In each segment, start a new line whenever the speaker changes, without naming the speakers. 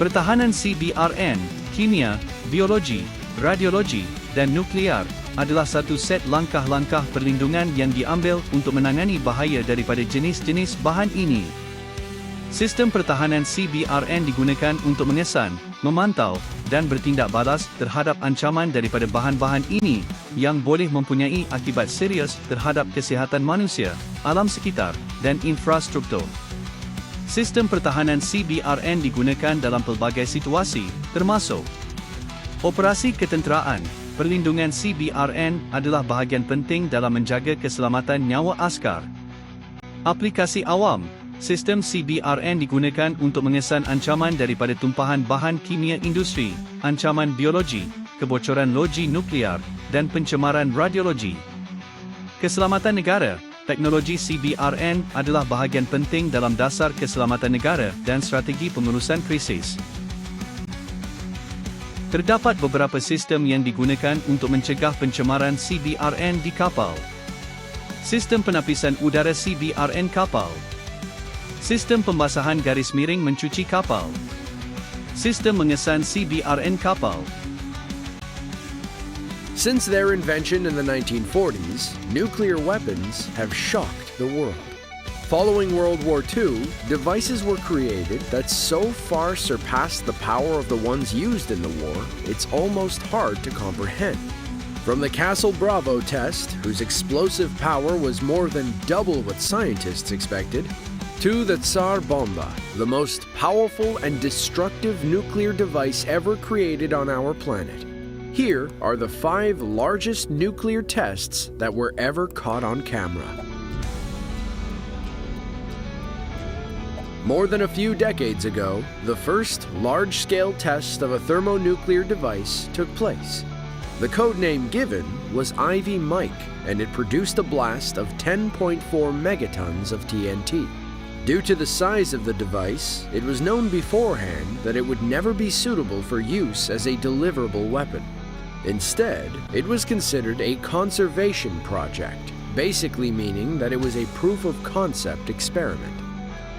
Pertahanan Cbrn, kimia, biologi, radiologi, dan nuklear adalah satu set langkah-langkah perlindungan yang diambil untuk menangani bahaya daripada jenis-jenis bahan ini. Sistem pertahanan Cbrn digunakan untuk mengesan, memantau, dan bertindak balas terhadap ancaman daripada bahan-bahan ini yang boleh mempunyai akibat serius terhadap kesihatan manusia, alam sekitar, dan infrastruktur. Sistem pertahanan Cbrn digunakan dalam pelbagai situasi, termasuk operasi ketenteraan. Perlindungan Cbrn adalah bahagian penting dalam menjaga keselamatan nyawa askar. Aplikasi awam. Sistem Cbrn digunakan untuk mengesan ancaman daripada tumpahan bahan kimia industri, ancaman biologi, kebocoran loji nuklear, dan pencemaran radiologi. Keselamatan negara. Teknologi Cbrn adalah bahagian penting dalam dasar keselamatan negara dan strategi pengurusan krisis. Terdapat beberapa sistem yang digunakan untuk mencegah pencemaran Cbrn di kapal. Sistem penapisan udara Cbrn kapal. Sistem pembasahan garis miring mencuci kapal. Sistem mengesan Cbrn kapal.
Since their invention in the 1940s, nuclear weapons have shocked the world. Following World War II, devices were created that so far surpassed the power of the ones used in the war, it's almost hard to comprehend. From the Castle Bravo test, whose explosive power was more than double what scientists expected, to the Tsar Bomba, the most powerful and destructive nuclear device ever created on our planet. Here are the 5 largest nuclear tests that were ever caught on camera. More than a few decades ago, the first large-scale test of a thermonuclear device took place. The codename given was Ivy Mike, and it produced a blast of 10.4 megatons of TNT. Due to the size of the device, it was known beforehand that it would never be suitable for use as a deliverable weapon. Instead, it was considered a conservation project, basically meaning that it was a proof-of-concept experiment.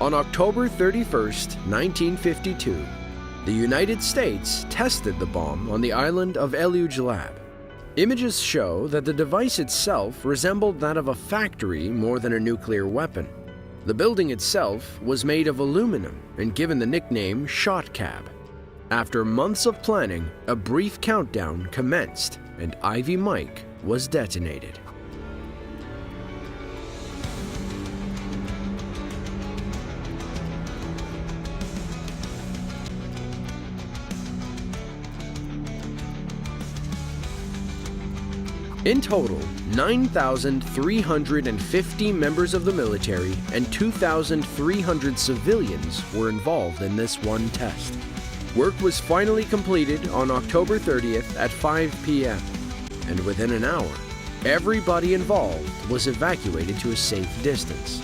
On October 31st, 1952, the United States tested the bomb on the island of Eluge Lab. Images show that the device itself resembled that of a factory more than a nuclear weapon. The building itself was made of aluminum and given the nickname Shot Cab. After months of planning, a brief countdown commenced and Ivy Mike was detonated. In total, 9,350 members of the military and 2,300 civilians were involved in this one test. Work was finally completed on October 30th at 5 p.m. and within an hour, everybody involved was evacuated to a safe distance.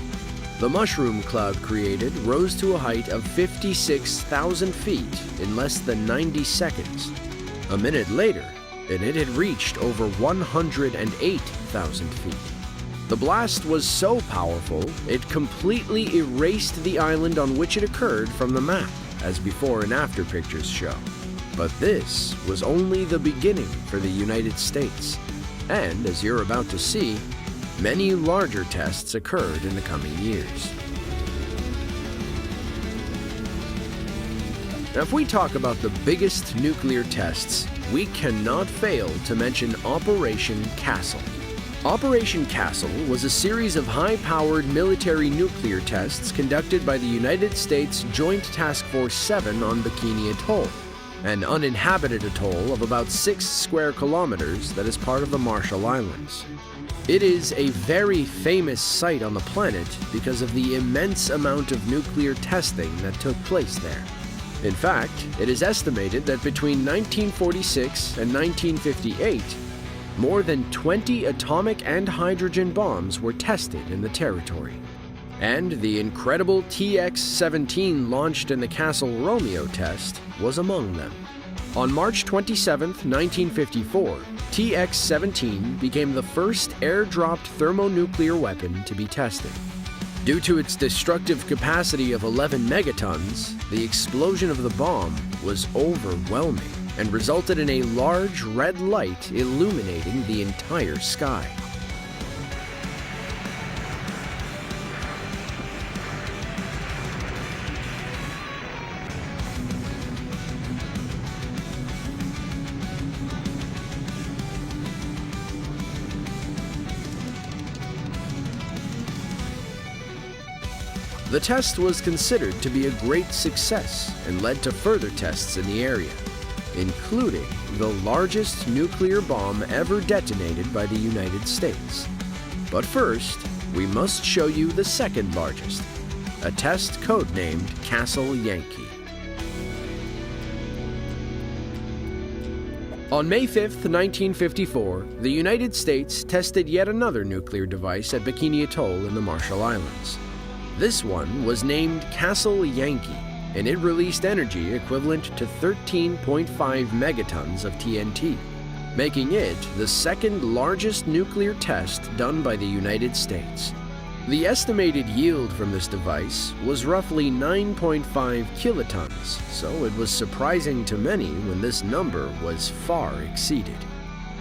The mushroom cloud created rose to a height of 56,000 feet in less than 90 seconds. A minute later, and it had reached over 108,000 feet. The blast was so powerful, it completely erased the island on which it occurred from the map, as before and after pictures show. But this was only the beginning for the United States. And, as you're about to see, many larger tests occurred in the coming years. Now, if we talk about the biggest nuclear tests, we cannot fail to mention Operation Castle. Operation Castle was a series of high-powered military nuclear tests conducted by the United States Joint Task Force 7 on Bikini Atoll, an uninhabited atoll of about 6 square kilometers that is part of the Marshall Islands. It is a very famous site on the planet because of the immense amount of nuclear testing that took place there. In fact, it is estimated that between 1946 and 1958, more than 20 atomic and hydrogen bombs were tested in the territory. And the incredible TX-17 launched in the Castle Romeo test was among them. On March 27, 1954, TX-17 became the first air-dropped thermonuclear weapon to be tested. Due to its destructive capacity of 11 megatons, the explosion of the bomb was overwhelming and resulted in a large red light illuminating the entire sky. The test was considered to be a great success and led to further tests in the area, including the largest nuclear bomb ever detonated by the United States. But first, we must show you the second largest, a test codenamed Castle Yankee. On May 5, 1954, the United States tested yet another nuclear device at Bikini Atoll in the Marshall Islands. This one was named Castle Yankee, and it released energy equivalent to 13.5 megatons of TNT, making it the second largest nuclear test done by the United States. The estimated yield from this device was roughly 9.5 kilotons, so it was surprising to many when this number was far exceeded.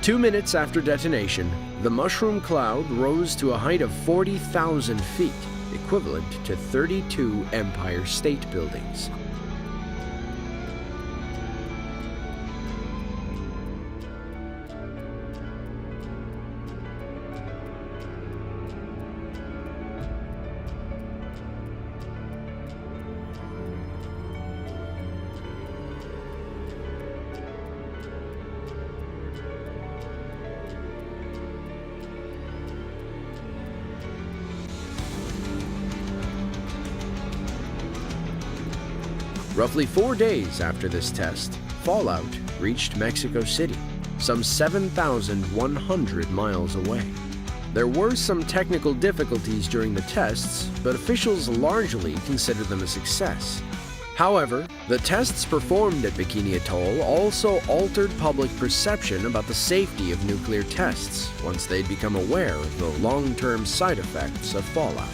2 minutes after detonation, the mushroom cloud rose to a height of 40,000 feet, equivalent to 32 Empire State Buildings. Roughly 4 days after this test, fallout reached Mexico City, some 7,100 miles away. There were some technical difficulties during the tests, but officials largely considered them a success. However, the tests performed at Bikini Atoll also altered public perception about the safety of nuclear tests once they'd become aware of the long-term side effects of fallout.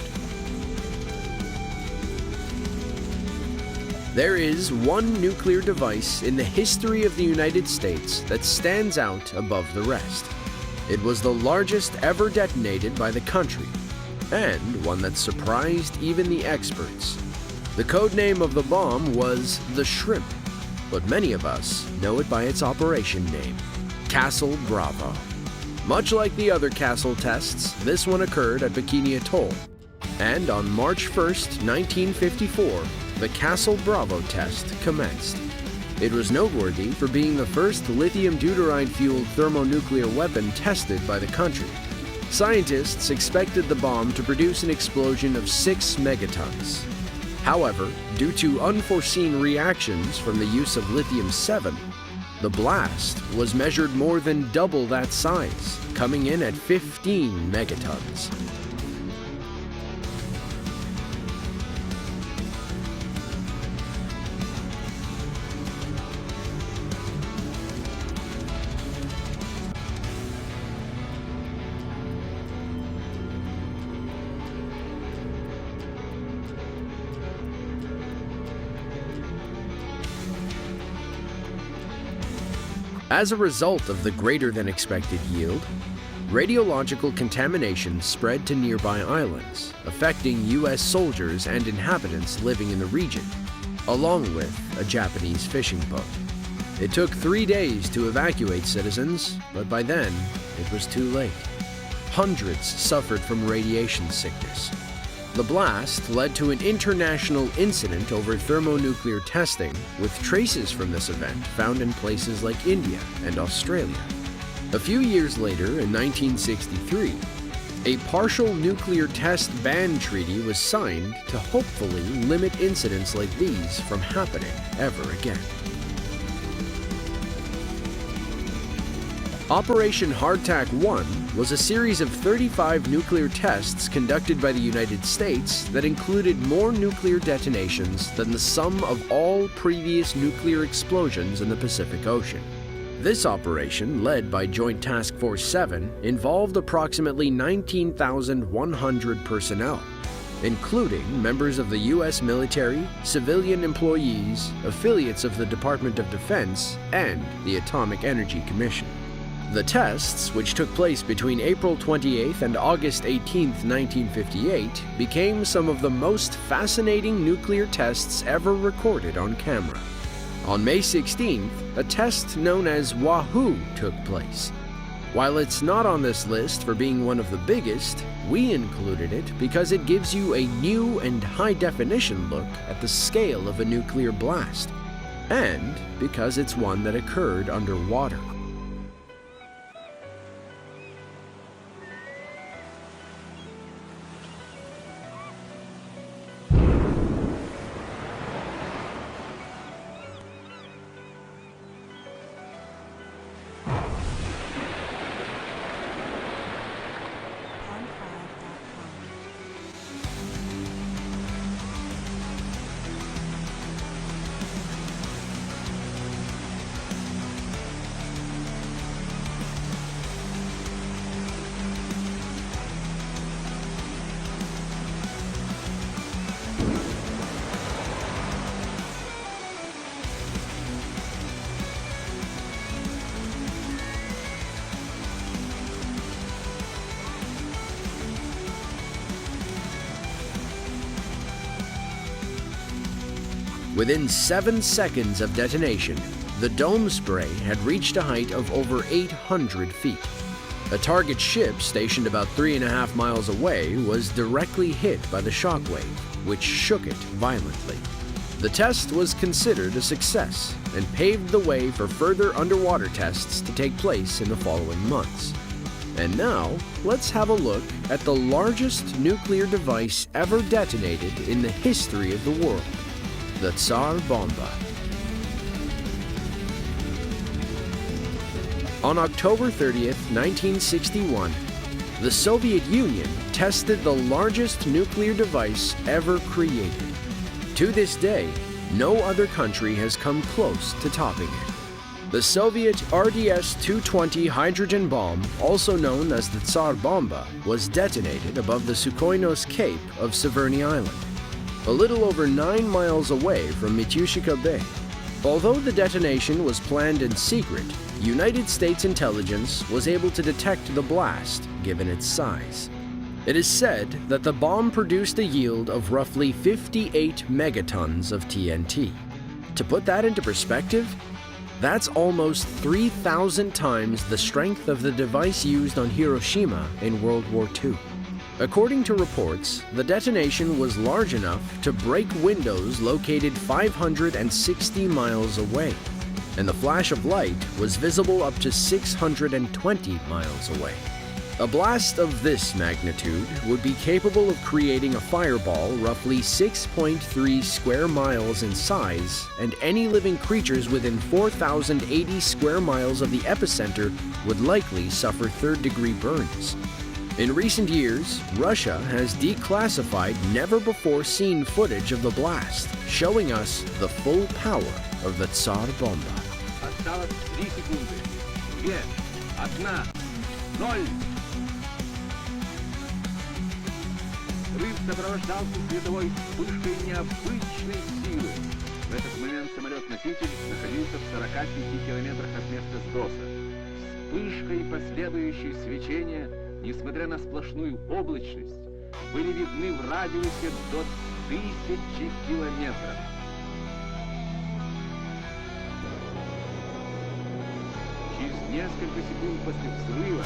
There is one nuclear device in the history of the United States that stands out above the rest. It was the largest ever detonated by the country, and one that surprised even the experts. The code name of the bomb was the Shrimp, but many of us know it by its operation name, Castle Bravo. Much like the other Castle tests, this one occurred at Bikini Atoll, and on March 1st, 1954, the Castle Bravo test commenced. It was noteworthy for being the first lithium deuteride-fueled thermonuclear weapon tested by the country. Scientists expected the bomb to produce an explosion of 6 megatons. However, due to unforeseen reactions from the use of lithium-7, the blast was measured more than double that size, coming in at 15 megatons. As a result of the greater-than-expected yield, radiological contamination spread to nearby islands, affecting U.S. soldiers and inhabitants living in the region, along with a Japanese fishing boat. It took 3 days to evacuate citizens, but by then, it was too late. Hundreds suffered from radiation sickness. The blast led to an international incident over thermonuclear testing, with traces from this event found in places like India and Australia. A few years later, in 1963, a partial nuclear test ban treaty was signed to hopefully limit incidents like these from happening ever again. Operation Hardtack 1 was a series of 35 nuclear tests conducted by the United States that included more nuclear detonations than the sum of all previous nuclear explosions in the Pacific Ocean. This operation, led by Joint Task Force 7, involved approximately 19,100 personnel, including members of the U.S. military, civilian employees, affiliates of the Department of Defense, and the Atomic Energy Commission. The tests, which took place between April 28th and August 18th, 1958, became some of the most fascinating nuclear tests ever recorded on camera. On May 16th, a test known as Wahoo took place. While it's not on this list for being one of the biggest, we included it because it gives you a new and high-definition look at the scale of a nuclear blast, and because it's one that occurred underwater. Within 7 seconds of detonation, the dome spray had reached a height of over 800 feet. A target ship stationed about 3.5 miles away was directly hit by the shockwave, which shook it violently. The test was considered a success and paved the way for further underwater tests to take place in the following months. And now, let's have a look at the largest nuclear device ever detonated in the history of the world. The Tsar Bomba. On October 30th, 1961, the Soviet Union tested the largest nuclear device ever created. To this day, no other country has come close to topping it. The Soviet RDS-220 hydrogen bomb, also known as the Tsar Bomba, was detonated above the Sukhoinos Cape of Severny Island, a little over 9 miles away from Mityushika Bay. Although the detonation was planned in secret, United States intelligence was able to detect the blast given its size. It is said that the bomb produced a yield of roughly 58 megatons of TNT. To put that into perspective, that's almost 3,000 times the strength of the device used on Hiroshima in World War II. According to reports, the detonation was large enough to break windows located 560 miles away, and the flash of light was visible up to 620 miles away. A blast of this magnitude would be capable of creating a fireball roughly 6.3 square miles in size, and any living creatures within 4,080 square miles of the epicenter would likely suffer third-degree burns. In recent years, Russia has declassified never-before-seen footage of the blast, showing us the full power of the Tsar Bomba.
Осталось 3 секунды. 2, 1, 0. Взрыв сопровождался световой вспышкой необычной силы. В этот момент самолет-носитель находился в 45 километрах от места сброса. Вспышка и последующее свечение, несмотря на сплошную облачность, были видны в радиусе до 1000 километров. Через несколько секунд после взрыва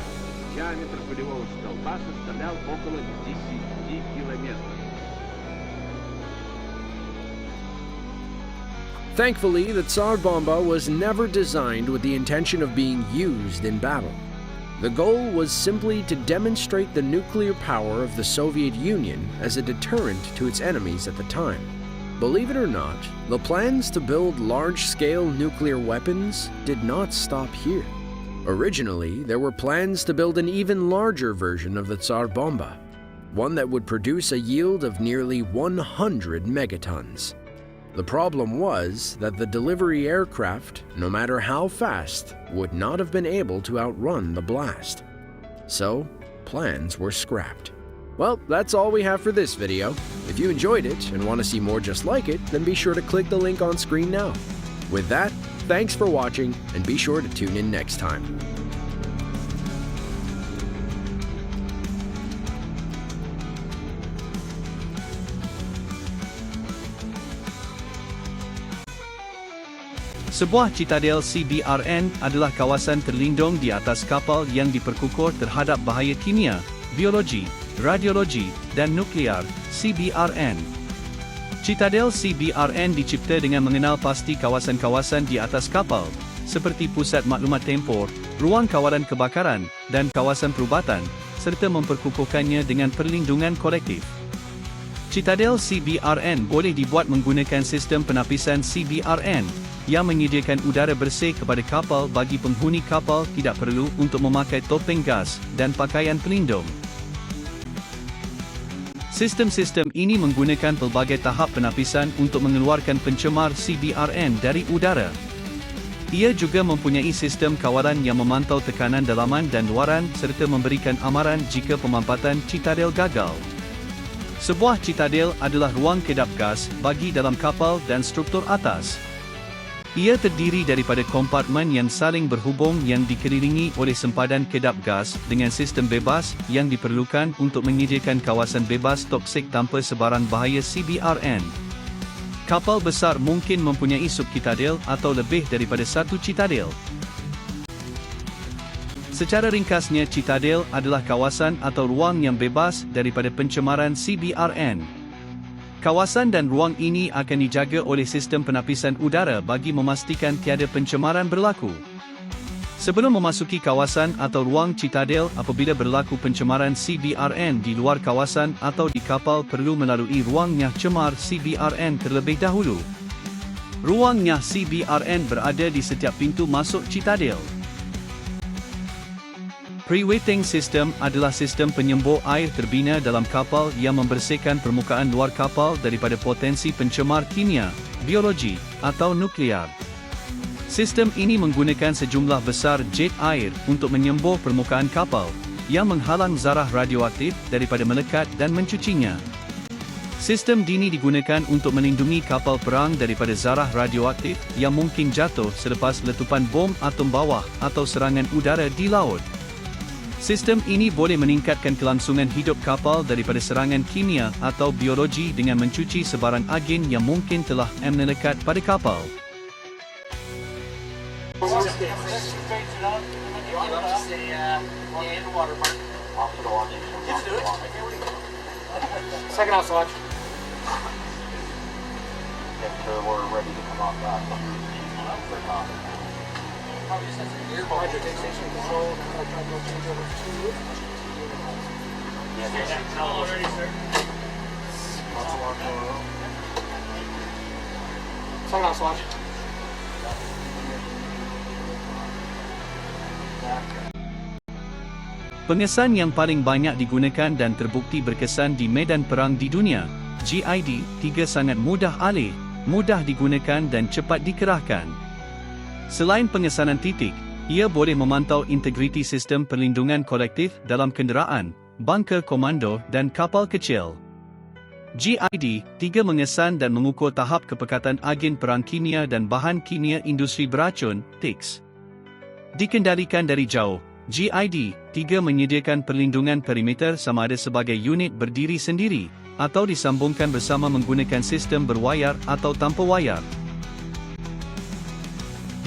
диаметр пулевого столба составлял около 10 километров.
Thankfully, the Tsar Bomba was never designed with the intention of being used in battle. The goal was simply to demonstrate the nuclear power of the Soviet Union as a deterrent to its enemies at the time. Believe it or not, the plans to build large-scale nuclear weapons did not stop here. Originally, there were plans to build an even larger version of the Tsar Bomba, one that would produce a yield of nearly 100 megatons. The problem was that the delivery aircraft, no matter how fast, would not have been able to outrun the blast. So, plans were scrapped. Well, that's all we have for this video. If you enjoyed it and want to see more just like it, then be sure to click the link on screen now. With that, thanks for watching, and be sure to tune in next time.
Sebuah citadel Cbrn adalah kawasan terlindung di atas kapal yang diperkukuh terhadap bahaya kimia, biologi, radiologi, dan nuklear. Cbrn. Citadel Cbrn dicipta dengan mengenal pasti kawasan-kawasan di atas kapal, seperti pusat maklumat tempur, ruang kawalan kebakaran, dan kawasan perubatan, serta memperkukuhkannya dengan perlindungan kolektif. Citadel Cbrn boleh dibuat menggunakan sistem penapisan Cbrn yang menyediakan udara bersih kepada kapal bagi penghuni kapal tidak perlu untuk memakai topeng gas dan pakaian pelindung. Sistem-sistem ini menggunakan pelbagai tahap penapisan untuk mengeluarkan pencemar Cbrn dari udara. Ia juga mempunyai sistem kawalan yang memantau tekanan dalaman dan luaran serta memberikan amaran jika pemampatan citadel gagal. Sebuah citadel adalah ruang kedap gas bagi dalam kapal dan struktur atas. Ia terdiri daripada kompartmen yang saling berhubung yang dikelilingi oleh sempadan kedap gas dengan sistem bebas yang diperlukan untuk menyediakan kawasan bebas toksik tanpa sebarang bahaya Cbrn. Kapal besar mungkin mempunyai subcitadel atau lebih daripada satu citadel. Secara ringkasnya, citadel adalah kawasan atau ruang yang bebas daripada pencemaran Cbrn. Kawasan dan ruang ini akan dijaga oleh sistem penapisan udara bagi memastikan tiada pencemaran berlaku. Sebelum memasuki kawasan atau ruang citadel, apabila berlaku pencemaran Cbrn di luar kawasan atau di kapal, perlu melalui ruang nyah cemar Cbrn terlebih dahulu. Ruang nyah Cbrn berada di setiap pintu masuk citadel. Pre-wetting system adalah sistem penyembur air terbina dalam kapal yang membersihkan permukaan luar kapal daripada potensi pencemar kimia, biologi, atau nuklear. Sistem ini menggunakan sejumlah besar jet air untuk menyembur permukaan kapal, yang menghalang zarah radioaktif daripada melekat dan mencucinya. Sistem ini digunakan untuk melindungi kapal perang daripada zarah radioaktif yang mungkin jatuh selepas letupan bom atom bawah atau serangan udara di laut. Sistem ini boleh meningkatkan kelangsungan hidup kapal daripada serangan kimia atau biologi dengan mencuci sebarang agen yang mungkin telah melekat pada kapal.
Second house watch. Roger, take station control. I'll change over to you. All ready, sir. Second house watch.
Pengesan yang paling banyak digunakan dan terbukti berkesan di medan perang di dunia, GID 3 sangat mudah alih, mudah digunakan dan cepat dikerahkan. Selain pengesanan titik, ia boleh memantau integriti sistem perlindungan kolektif dalam kenderaan, bunker komando dan kapal kecil. GID 3 mengesan dan mengukur tahap kepekatan agen perang kimia dan bahan kimia industri beracun, TICS. Dikendalikan dari jauh, GID 3 menyediakan perlindungan perimeter sama ada sebagai unit berdiri sendiri, atau disambungkan bersama menggunakan sistem berwayar atau tanpa wayar.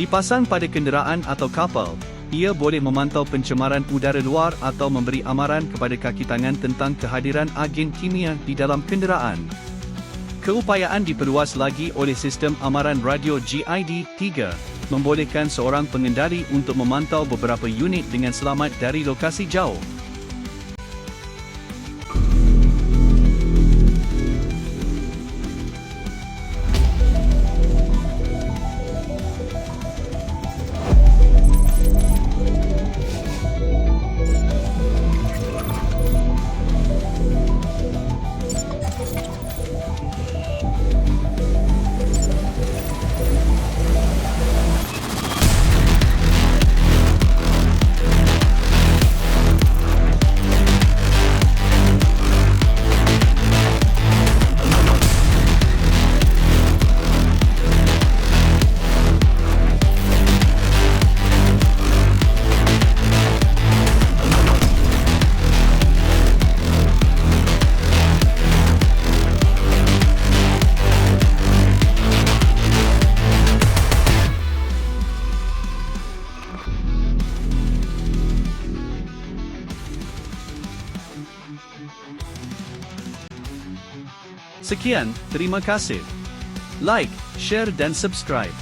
Dipasang pada kenderaan atau kapal, ia boleh memantau pencemaran udara luar atau memberi amaran kepada kaki tangan tentang kehadiran agen kimia di dalam kenderaan. Keupayaan diperluas lagi oleh sistem amaran radio GID 3, membolehkan seorang pengendali untuk memantau beberapa unit dengan selamat dari lokasi jauh. Sekian, terima kasih. Like, share dan subscribe.